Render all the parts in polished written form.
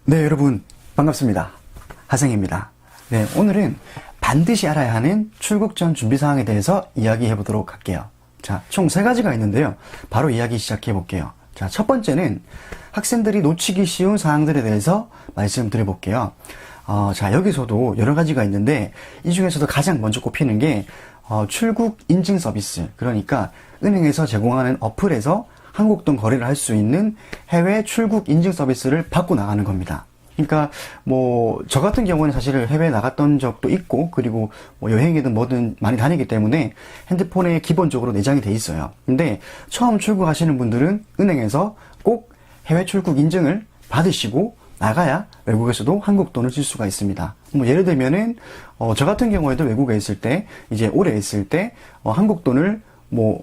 네, 여러분 반갑습니다. 하승입니다. 네, 오늘은 반드시 알아야 하는 출국 전 준비 사항에 대해서 이야기해 보도록 할게요. 자, 총 3가지가 있는데요. 바로 이야기 시작해 볼게요. 자, 첫 번째는 학생들이 놓치기 쉬운 사항들에 대해서 말씀드려 볼게요. 자, 여기서도 여러 가지가 있는데 이 중에서도 가장 먼저 꼽히는 게 출국 인증 서비스, 그러니까 은행에서 제공하는 어플에서 한국 돈 거래를 할 수 있는 해외 출국 인증 서비스를 받고 나가는 겁니다. 그러니까 저 같은 경우는 사실 해외에 나갔던 적도 있고, 그리고 여행이든 뭐든 많이 다니기 때문에 핸드폰에 기본적으로 내장이 돼 있어요. 근데 처음 출국하시는 분들은 은행에서 꼭 해외 출국 인증을 받으시고 나가야 외국에서도 한국 돈을 쓸 수가 있습니다. 예를 들면은 저 같은 경우에도 외국에 있을 때, 이제 오래 있을 때 한국 돈을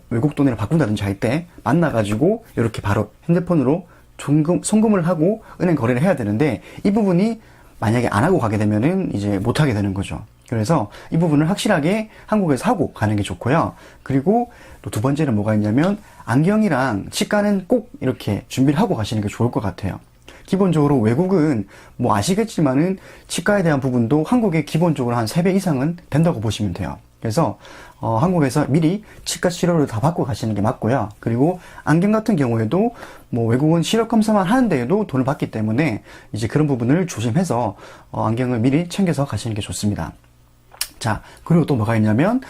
외국 돈으로 바꾼다든지 할 때 만나가지고 이렇게 바로 핸드폰으로 송금을 하고 은행 거래를 해야 되는데, 이 부분이 만약에 안 하고 가게 되면은 이제 못 하게 되는 거죠. 그래서 이 부분을 확실하게 한국에서 하고 가는 게 좋고요. 그리고 또 두 번째는 뭐가 있냐면, 안경이랑 치과는 꼭 이렇게 준비를 하고 가시는 게 좋을 것 같아요. 기본적으로 외국은 아시겠지만은 치과에 대한 부분도 한국에 기본적으로 한 3배 이상은 된다고 보시면 돼요. 그래서 한국에서 미리 치과 치료를 다 받고 가시는 게 맞고요. 그리고 안경 같은 경우에도 외국은 시력 검사만 하는데도 돈을 받기 때문에 이제 그런 부분을 조심해서 안경을 미리 챙겨서 가시는 게 좋습니다. 자, 그리고 또 뭐가 있냐면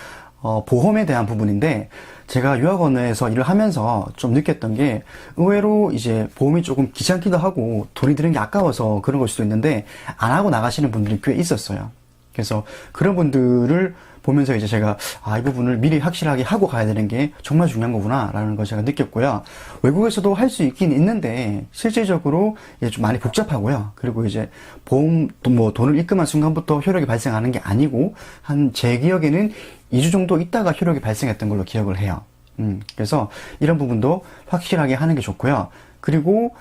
보험에 대한 부분인데, 제가 유학원에서 일을 하면서 좀 느꼈던 게, 의외로 이제 보험이 조금 귀찮기도 하고 돈이 드는 게 아까워서 그런 걸 수도 있는데 안 하고 나가시는 분들이 꽤 있었어요. 그래서 그런 분들을 보면서 이제 제가 이 부분을 미리 확실하게 하고 가야 되는 게 정말 중요한 거구나 라는 걸 제가 느꼈고요. 외국에서도 할 수 있긴 있는데 실질적으로 좀 많이 복잡하고요. 그리고 이제 보험 돈을 입금한 순간부터 효력이 발생하는 게 아니고, 제 기억에는 2주 정도 있다가 효력이 발생했던 걸로 기억을 해요. 그래서 이런 부분도 확실하게 하는 게 좋고요. 그리고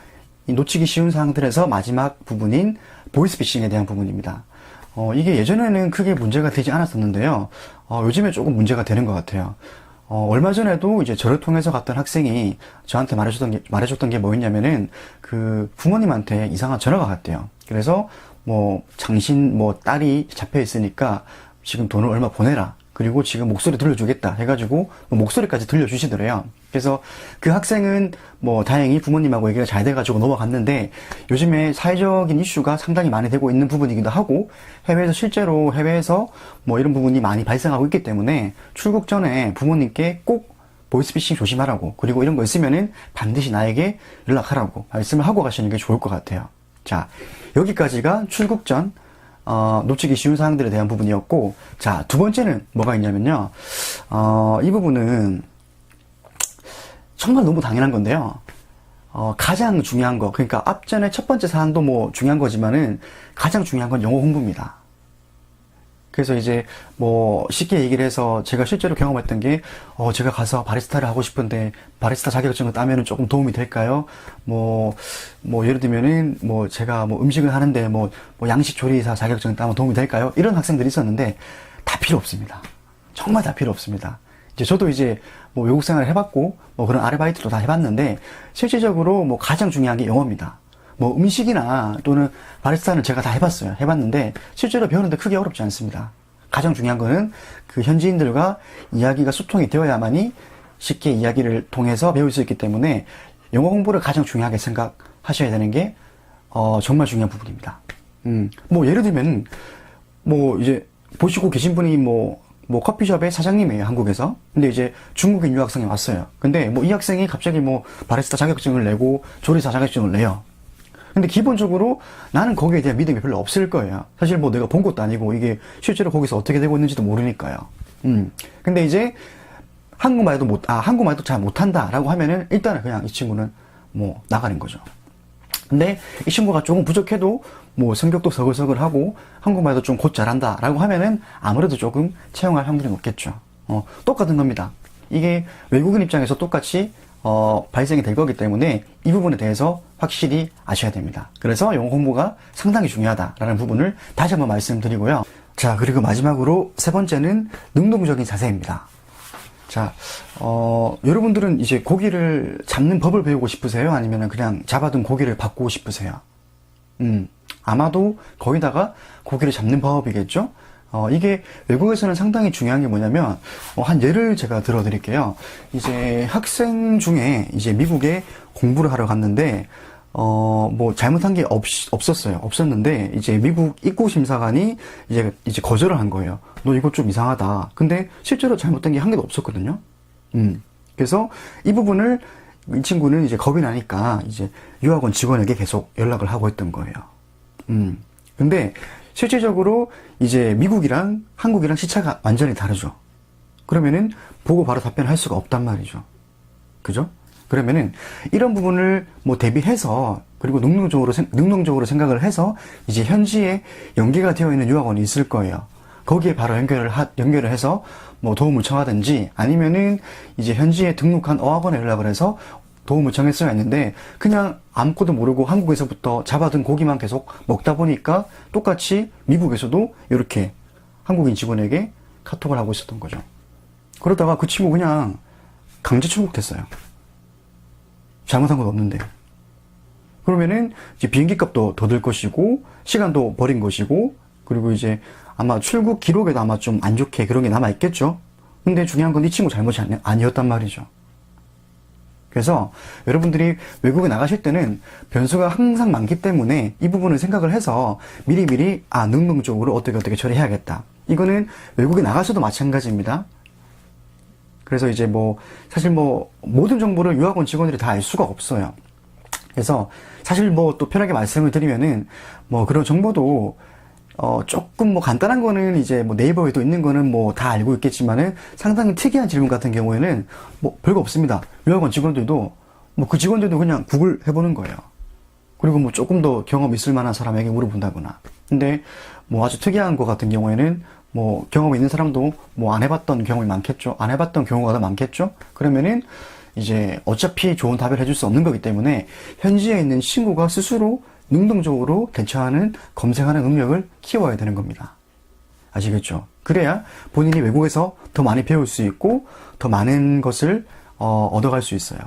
이 놓치기 쉬운 사항들에서 마지막 부분인 보이스피싱에 대한 부분입니다. 이게 예전에는 크게 문제가 되지 않았었는데요. 요즘에 조금 문제가 되는 것 같아요. 얼마 전에도 이제 저를 통해서 갔던 학생이 저한테 말해줬던 게 뭐였냐면은, 부모님한테 이상한 전화가 갔대요. 그래서 당신 딸이 잡혀 있으니까 지금 돈을 얼마 보내라. 그리고 지금 목소리 들려주겠다 해가지고 목소리까지 들려주시더래요. 그래서 그 학생은 다행히 부모님하고 얘기가 잘 돼가지고 넘어갔는데, 요즘에 사회적인 이슈가 상당히 많이 되고 있는 부분이기도 하고, 실제로 해외에서 이런 부분이 많이 발생하고 있기 때문에 출국 전에 부모님께 꼭 보이스피싱 조심하라고, 그리고 이런 거 있으면은 반드시 나에게 연락하라고 말씀을 하고 가시는 게 좋을 것 같아요. 자, 여기까지가 출국 전 놓치기 쉬운 사항들에 대한 부분이었고, 자, 두 번째는 뭐가 있냐면요. 이 부분은 정말 너무 당연한 건데요. 가장 중요한 거, 그러니까 앞전에 첫 번째 사항도 중요한 거지만은 가장 중요한 건 영어 공부입니다. 그래서 이제 쉽게 얘기를 해서 제가 실제로 경험했던 게, 제가 가서 바리스타를 하고 싶은데 바리스타 자격증을 따면은 조금 도움이 될까요? 예를 들면은 제가 음식을 하는데 양식 조리사 자격증을 따면 도움이 될까요? 이런 학생들이 있었는데 다 필요 없습니다. 정말 다 필요 없습니다. 이제 저도 이제 외국 생활을 해봤고 그런 아르바이트도 다 해봤는데, 실질적으로 가장 중요한 게 영어입니다. 음식이나 또는 바리스타는 제가 다 해봤는데 실제로 배우는데 크게 어렵지 않습니다. 가장 중요한 거는 그 현지인들과 이야기가 소통이 되어야만이 쉽게 이야기를 통해서 배울 수 있기 때문에 영어 공부를 가장 중요하게 생각하셔야 되는 게 정말 중요한 부분입니다. 예를 들면 이제 보시고 계신 분이 커피숍의 사장님이에요, 한국에서. 근데 이제 중국인 유학생이 왔어요. 근데 이 학생이 갑자기 바리스타 자격증을 내고 조리사 자격증을 내요. 근데 기본적으로 나는 거기에 대한 믿음이 별로 없을 거예요. 사실 내가 본 것도 아니고 이게 실제로 거기서 어떻게 되고 있는지도 모르니까요. 근데 이제 한국말도 잘 못한다라고 하면은 일단은 그냥 이 친구는 나가는 거죠. 근데 이 친구가 조금 부족해도 성격도 서글서글 하고 한국말도 좀 곧 잘한다라고 하면은 아무래도 조금 채용할 확률이 높겠죠. 똑같은 겁니다. 이게 외국인 입장에서 똑같이 발생이 될 거기 때문에 이 부분에 대해서 확실히 아셔야 됩니다. 그래서 영어 공부가 상당히 중요하다라는 부분을 다시 한번 말씀드리고요. 자, 그리고 마지막으로 세 번째는 능동적인 자세입니다. 자, 여러분들은 이제 고기를 잡는 법을 배우고 싶으세요? 아니면 그냥 잡아둔 고기를 바꾸고 싶으세요? 아마도 거기다가 고기를 잡는 방법이겠죠? 이게 외국에서는 상당히 중요한 게 뭐냐면, 한 예를 제가 들어드릴게요. 이제 학생 중에 이제 미국에 공부를 하러 갔는데, 뭐 잘못한 게 없었어요. 없었는데, 이제 미국 입국심사관이 이제 거절을 한 거예요. 너 이거 좀 이상하다. 근데 실제로 잘못된 게 한 개도 없었거든요. 그래서 이 부분을 이 친구는 이제 겁이 나니까 이제 유학원 직원에게 계속 연락을 하고 있던 거예요. 근데 실질적으로 이제 미국이랑 한국이랑 시차가 완전히 다르죠. 그러면은 보고 바로 답변할 수가 없단 말이죠. 그죠? 그러면은 이런 부분을 뭐 대비해서 그리고 능동적으로 생각을 해서 이제 현지에 연계가 되어 있는 유학원이 있을 거예요. 거기에 바로 연결을 해서 뭐 도움을 청하든지 아니면은 이제 현지에 등록한 어학원에 연락을 해서 도움을 청했어야 했는데 그냥 아무것도 모르고 한국에서부터 잡아둔 고기만 계속 먹다 보니까 똑같이 미국에서도 이렇게 한국인 직원에게 카톡을 하고 있었던 거죠. 그러다가 그 친구 그냥 강제 출국됐어요. 잘못한 건 없는데. 그러면은 이제 비행기 값도 더 들 것이고 시간도 버린 것이고 그리고 이제 아마 출국 기록에도 아마 좀 안 좋게 그런 게 남아있겠죠. 근데 중요한 건 이 친구 잘못이 아니었단 말이죠. 그래서 여러분들이 외국에 나가실 때는 변수가 항상 많기 때문에 이 부분을 생각을 해서 미리미리 능동적으로 어떻게 처리해야겠다. 이거는 외국에 나가서도 마찬가지입니다. 그래서 이제 뭐 사실 뭐 모든 정보를 유학원 직원들이 다 알 수가 없어요. 그래서 사실 뭐 또 편하게 말씀을 드리면은 뭐 그런 정보도 조금 뭐 간단한 거는 이제 뭐 네이버에도 있는 거는 뭐 다 알고 있겠지만은 상당히 특이한 질문 같은 경우에는 뭐 별거 없습니다. 유학원 직원들도 뭐 그 직원들도 그냥 구글 해보는 거예요. 그리고 뭐 조금 더 경험 있을 만한 사람에게 물어본다거나. 근데 뭐 아주 특이한 거 같은 경우에는 뭐 경험 있는 사람도 뭐 안 해봤던 경험이 많겠죠. 안 해봤던 경우가 더 많겠죠. 그러면은 이제 어차피 좋은 답을 해줄 수 없는 거기 때문에 현지에 있는 친구가 스스로 능동적으로 대처하는 검색하는 능력을 키워야 되는 겁니다. 아시겠죠? 그래야 본인이 외국에서 더 많이 배울 수 있고 더 많은 것을 얻어갈 수 있어요.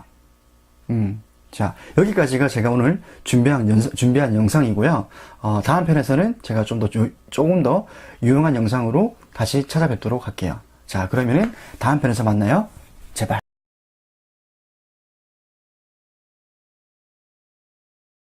자, 여기까지가 제가 오늘 준비한 영상이고요. 다음 편에서는 제가 조금 더 유용한 영상으로 다시 찾아뵙도록 할게요. 자, 그러면은 다음 편에서 만나요.